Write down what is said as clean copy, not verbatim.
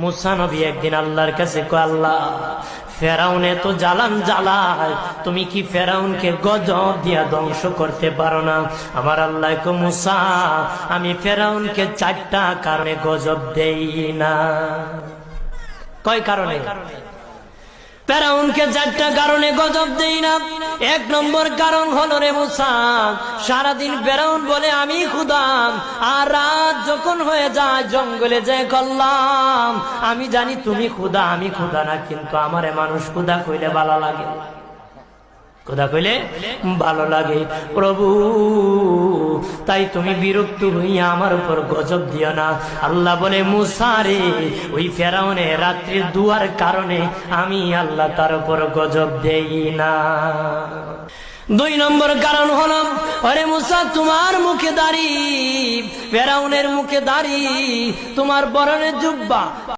মুসা নবী একদিন আল্লাহর কাছে কয়, আল্লাহ ফেরাউনে তো জ্বালান জ্বালায়, তুমি কি ফেরাউনকে গজব দিয়া ধ্বংস করতে পারো না? আমার আল্লাহ কো, মুসা আমি ফেরাউনকে 4টা কারণে গজব দেই না। কয় কারণে? ফেরাউনকে 4টা কারণে গজব দেই না। 1 নম্বর কারণ হলো, রে মুসা, সারাদিন ফেরাউন বলে আমি খোদা, আর রাত যখন হয়ে যায় জঙ্গলে যায় করলাম আমি জানি তুমি খোদা, আমি খোদা না, কিন্তু আমারে মানুষ খোদা কইলে ভালো লাগে, খোদা কইলে ভালো লাগে। প্রভু, তাই তুমি বিরক্ত হইয়া আমার উপর গজব দিও না। আল্লাহ বলে, মুসা রে, ওই ফেরাউনে রাত্রির দুয়ার কারণে আমি আল্লাহ তার উপর গজব দেই না। 2 নম্বর কারণ হলো, আরে মুসা, তোমার মুখে দাড়ি, ফেরাউনের মুখে দাড়ি, তোমার বরণের জুব্বা